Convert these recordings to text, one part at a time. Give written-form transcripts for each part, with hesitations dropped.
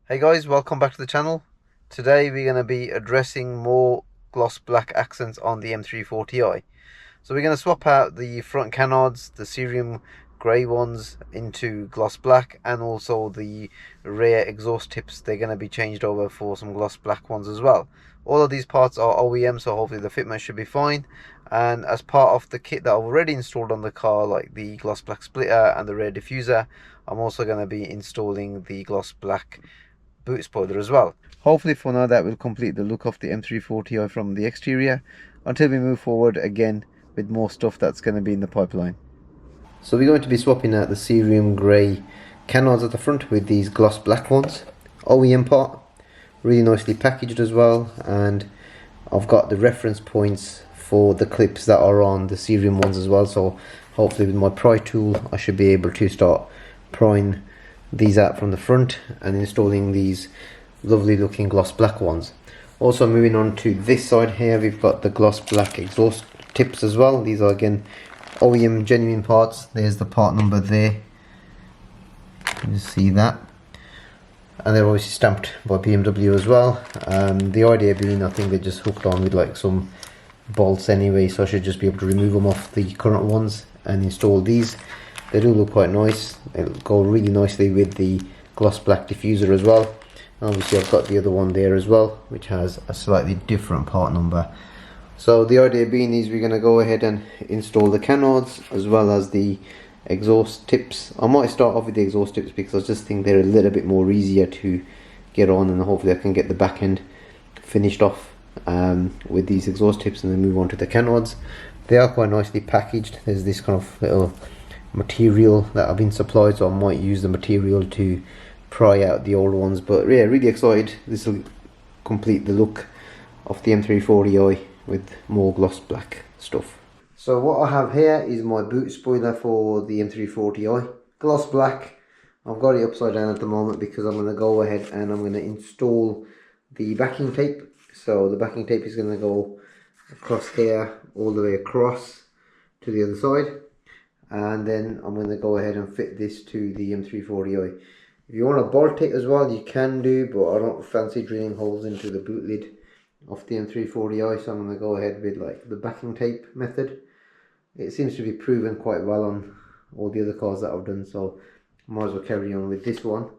Hey guys, welcome back to the channel. Today we're going to be addressing more gloss black accents on the M340i. So we're going to swap out the front canards, the cerium grey ones, into gloss black, and also the rear exhaust tips. They're going to be changed over for some gloss black ones as well. All of these parts are OEM, so hopefully the fitment should be fine. And as part of the kit that I've already installed on the car, like the gloss black splitter and the rear diffuser, I'm also going to be installing the gloss black boot spoiler as well. Hopefully for now that will complete the look of the M340i from the exterior, until we move forward again with more stuff that's going to be in the pipeline. So we're going to be swapping out the cerium grey canards at the front with these gloss black ones. OEM part, really nicely packaged as well, and I've got the reference points for the clips that are on the cerium ones as well, so hopefully with my pry tool I should be able to start prying these out from the front and installing these lovely looking gloss black ones. Also moving on to this side here, we've got the gloss black exhaust tips as well. These are again OEM genuine parts. There's the part number there, you see that, and they're obviously stamped by BMW as well. The idea being, I think they're just hooked on with like some bolts anyway, so I should just be able to remove them off the current ones and install these. They do look quite nice. It'll go really nicely with the gloss black diffuser as well. And obviously I've got the other one there as well, which has a slightly different part number. So the idea being is we're going to go ahead and install the canards as well as the exhaust tips. I might start off with the exhaust tips because I just think they're a little bit more easier to get on, and hopefully I can get the back end finished off with these exhaust tips and then move on to the canards. They are quite nicely packaged. There's this kind of little material that I've been supplied, so I might use the material to pry out the old ones. But yeah, really excited. This will complete the look of the M340i with more gloss black stuff. So what I have here is my boot spoiler for the M340i, gloss black. I've got it upside down at the moment because I'm going to go ahead and I'm going to install the backing tape. So the backing tape is going to go across here, all the way across to the other side, and then I'm going to go ahead and fit this to the M340i. If you want to bolt it as well, you can do, but I don't fancy drilling holes into the boot lid of the M340i, so I'm going to go ahead with like the backing tape method. It seems to be proven quite well on all the other cars that I've done, so I might as well carry on with this one.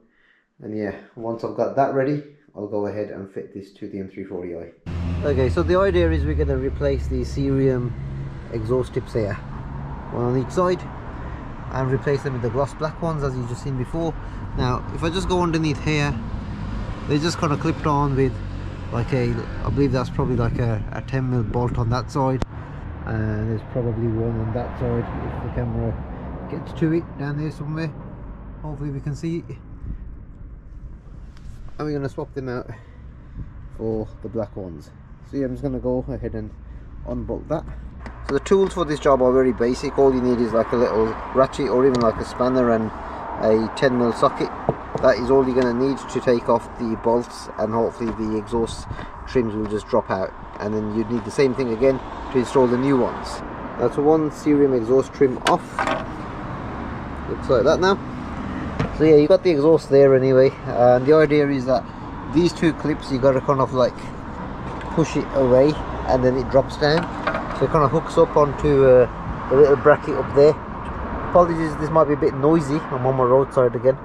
And yeah, once I've got that ready, I'll go ahead and fit this to the M340i. Okay, so the idea is we're going to replace the cerium exhaust tips here, one on each side, and replace them with the gloss black ones as you've just seen before. Now if I just go underneath here, they just kind of clipped on with like a, I believe that's probably like a 10mm bolt on that side, and there's probably one on that side if the camera gets to it, down there somewhere. Hopefully we can see it. And we're going to swap them out for the black ones. So yeah, I'm just going to go ahead and unbolt that. So the tools for this job are very basic. All you need is like a little ratchet or even like a spanner and a 10mm socket. That is all you're going to need to take off the bolts, and hopefully the exhaust trims will just drop out. And then you'd need the same thing again to install the new ones. That's one cerium exhaust trim off. Looks like that now. So yeah, you got the exhaust there anyway, and the idea is that these two clips you got to kind of like push it away and then it drops down, so it kind of hooks up onto the little bracket up there. Apologies, this might be a bit noisy, I'm on my roadside again,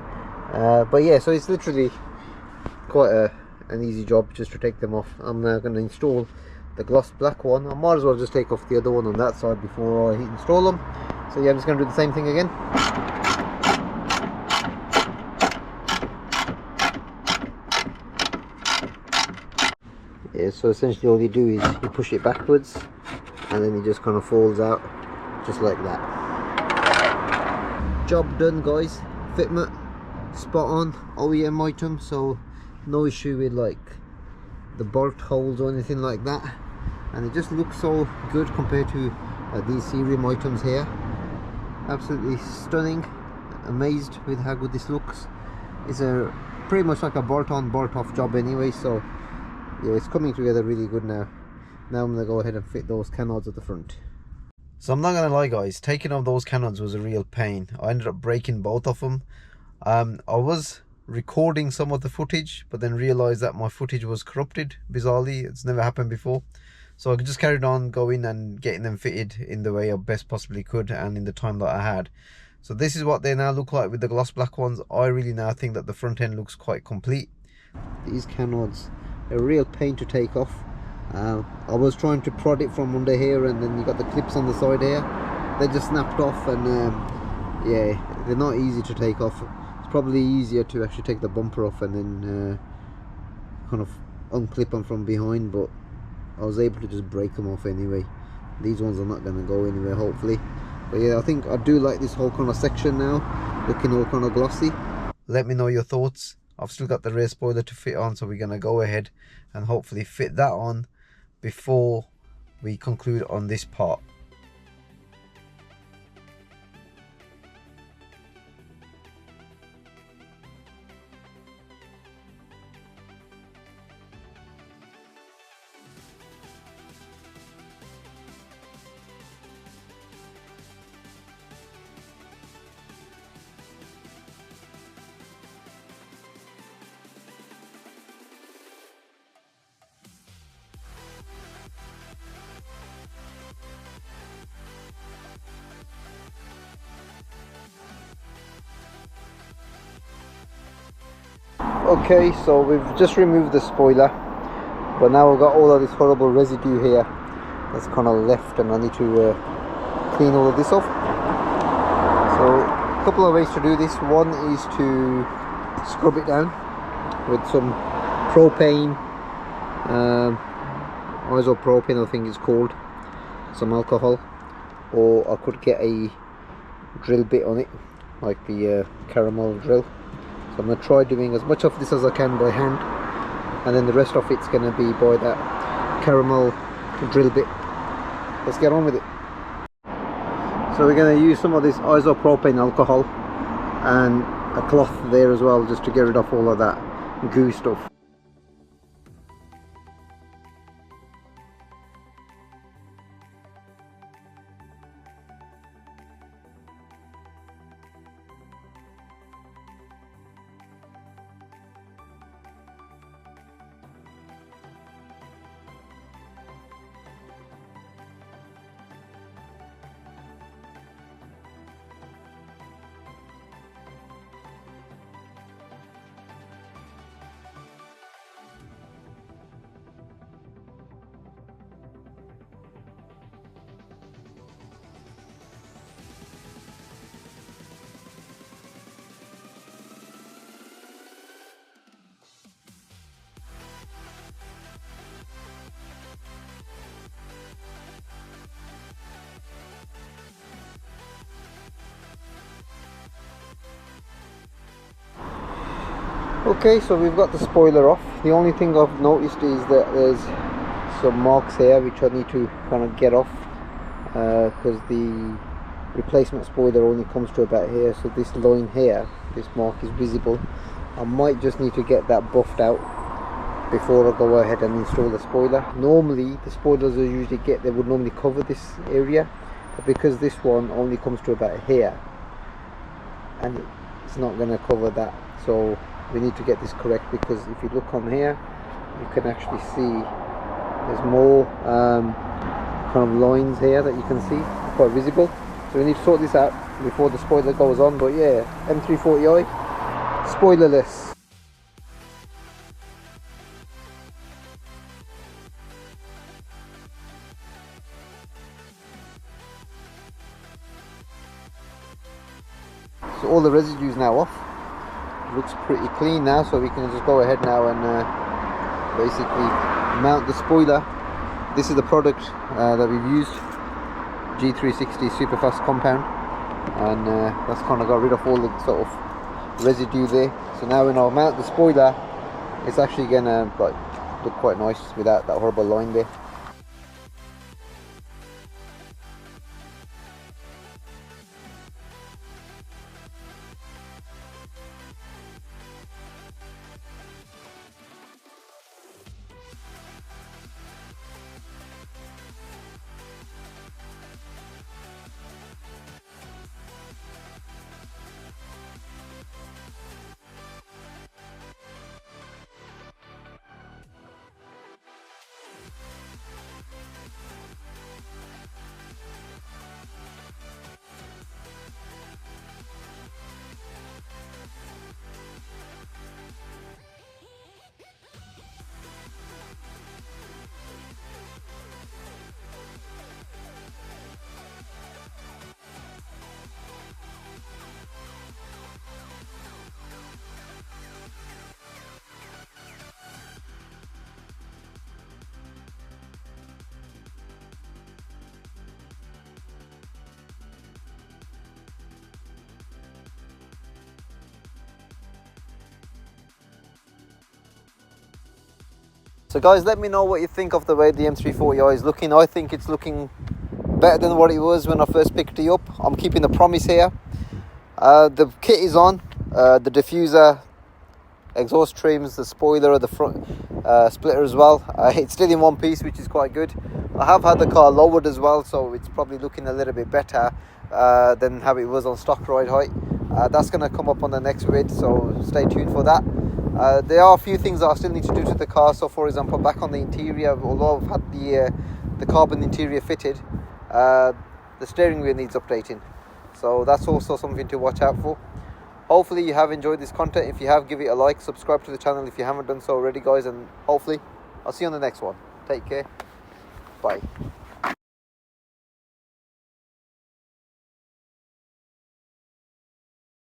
but yeah, so it's literally quite an easy job just to take them off. I'm now going to install the gloss black one. I might as well just take off the other one on that side before I install them. So yeah, I'm just going to do the same thing again. Yeah, so essentially all you do is you push it backwards and then it just kind of falls out just like that. Job done guys, fitment spot on, OEM item, so no issue with like the bolt holes or anything like that, and it just looks so good compared to these cerium items here. Absolutely stunning, amazed with how good this looks. It's a pretty much like a bolt on bolt off job anyway, so yeah, it's coming together really good now. Now I'm going to go ahead and fit those canards at the front. So I'm not going to lie guys, taking off those canards was a real pain. I ended up breaking both of them. I was recording some of the footage, but then realized that my footage was corrupted. Bizarrely, it's never happened before. So I just carried on going and getting them fitted in the way I best possibly could and in the time that I had. So this is what they now look like with the gloss black ones. I really now think that the front end looks quite complete. These canards are a real pain to take off. I was trying to prod it from under here, and then you got the clips on the side here. They just snapped off, and yeah, they're not easy to take off. It's probably easier to actually take the bumper off and then kind of unclip them from behind, but I was able to just break them off anyway. These ones are not going to go anywhere, hopefully. But yeah, I think I do like this whole kind of section now, looking all kind of glossy. Let me know your thoughts. I've still got the rear spoiler to fit on, so we're going to go ahead and hopefully fit that on before we conclude on this part. Okay, so we've just removed the spoiler, but now we've got all of this horrible residue here that's kind of left, and I need to clean all of this off. So a couple of ways to do this. One is to scrub it down with some propane, isopropane I think it's called, some alcohol, or I could get a drill bit on it, like the caramel drill. So I'm going to try doing as much of this as I can by hand, and then the rest of it's going to be by that caramel drill bit. Let's get on with it. So we're going to use some of this isopropane alcohol and a cloth there as well, just to get rid of all of that goo stuff. Okay, so we've got the spoiler off. The only thing I've noticed is that there's some marks here which I need to kind of get off, because the replacement spoiler only comes to about here, so this line here, this mark is visible. I might just need to get that buffed out before I go ahead and install the spoiler. Normally the spoilers I usually get, they would normally cover this area, but because this one only comes to about here and it's not going to cover that, so we need to get this correct, because if you look on here you can actually see there's more kind of lines here that you can see, quite visible. So we need to sort this out before the spoiler goes on. But yeah, M340i spoilerless. So all the residue is now off. It looks pretty clean now, so we can just go ahead now and basically mount the spoiler. This is the product that we've used, G360 super fast compound, and that's kind of got rid of all the sort of residue there. So now when I mount the spoiler, it's actually gonna like look quite nice without that horrible line there. So guys, let me know what you think of the way the M340i is looking. I think it's looking better than what it was when I first picked it up. I'm keeping the promise here. The kit is on, the diffuser, exhaust trims, the spoiler, the front splitter as well. It's still in one piece, which is quite good. I have had the car lowered as well, so it's probably looking a little bit better than how it was on stock ride height. That's going to come up on the next vid, so stay tuned for that. There are a few things that I still need to do to the car. So for example, back on the interior, although I've had the carbon interior fitted, the steering wheel needs updating, so that's also something to watch out for. Hopefully you have enjoyed this content. If you have, give it a like, subscribe to the channel if you haven't done so already, guys, and hopefully I'll see you on the next one. Take care, bye.